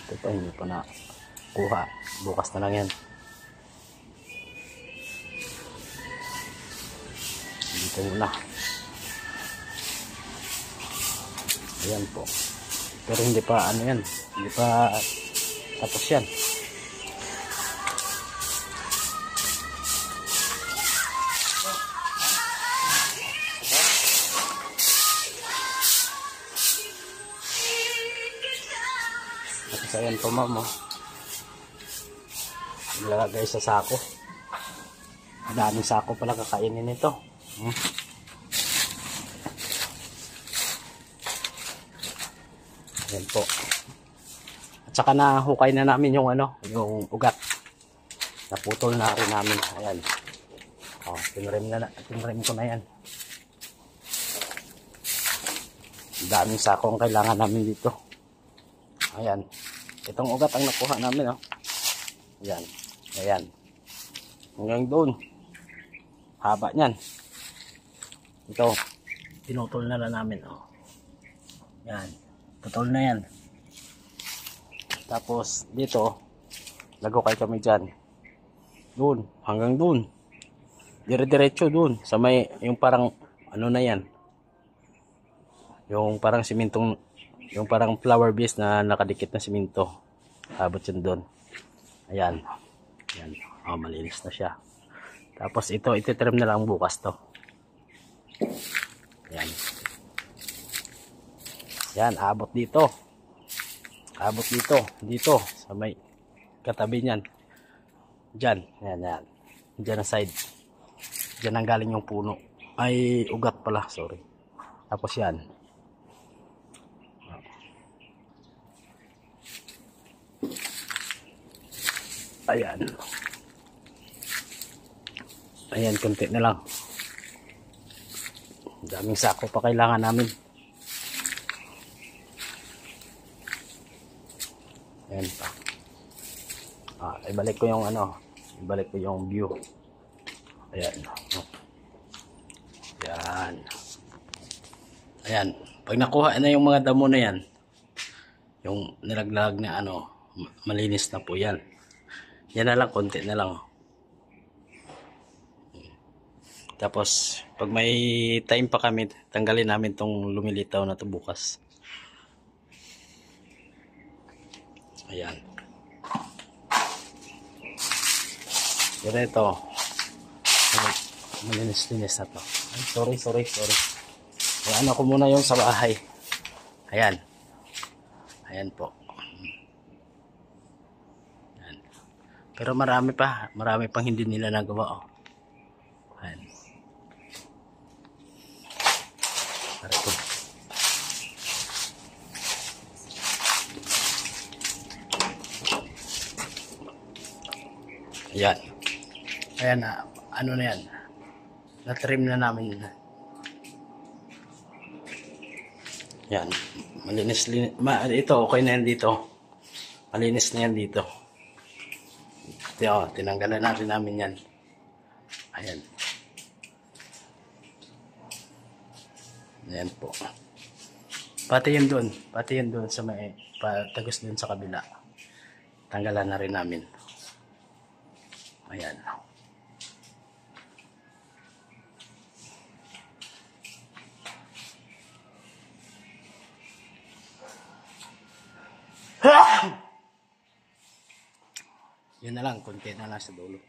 Ito pa, hindi pa na kuha. Bukas na lang yan. Dito muna. Ayan po. Pero hindi pa ano yan. Hindi pa tapos yan. Tapos ayan po ma'am. Ilalagay sa sako. Daming sako pala kakainin nito. Ayan po. At saka nahukay na namin yung ano, yung ugat. Naputol na rin namin. Ayan. Oh, tinrem ko na yan. Daming sako ang kailangan namin dito. Ayan. Itong ugat ang nakuha namin, oh. Ayan. Ayan. Hanggang doon. Haba niyan. Ito. Pinutol na lang namin, oh. Ayan. Putol na yan. Tapos, dito, lagokay kami dyan. Doon. Hanggang doon. Dire-diretso doon. Sa may, yung parang, ano na yan. Yung parang simintong, yung parang flower base na nakadikit na siminto. Abot yun doon. Ayan. Ayan. Oh, malinis na siya. Tapos ito, ititrim na lang bukas to. Ayan. Ayan, abot dito. Abot dito. Dito. Sa may katabi niyan. Diyan. Ayan, ayan. Diyan ang side. Diyan ang galing yung puno. Ay, ugat pala. Sorry. Tapos yan. Ayan. Ayan, konti na lang. Daming sako pa kailangan namin. Ayan pa. Ibalik ko yung ano. Ibalik ko yung view. Ayan. Ayan. Ayan. Pag nakuha na yung mga damo na yan, yung nilaglag na ano, malinis na po yan. Yan na lang, konti na lang. Tapos, pag may time pa kami, tanggalin namin tong lumilitaw na to bukas. Ayan. Pero ito, malinis-linis na to. Ay, sorry. Ayan ako muna yung sa bahay. Ayan. Ayan po. Ayan. Pero marami pang hindi nila nagawa, oh. Ayan. Ayan. Ayan na, ano na yan. Na-trim na namin yun. Yan. Malinis. Ito, okay na yan dito. Malinis na yan dito. Ito, tinanggalan natin namin yan. Ayan. Ayan po. Pati yun doon sa may patagos doon sa kabila. Tanggalan na rin namin. Ayan. Yun na lang, konti na lang sa dulo.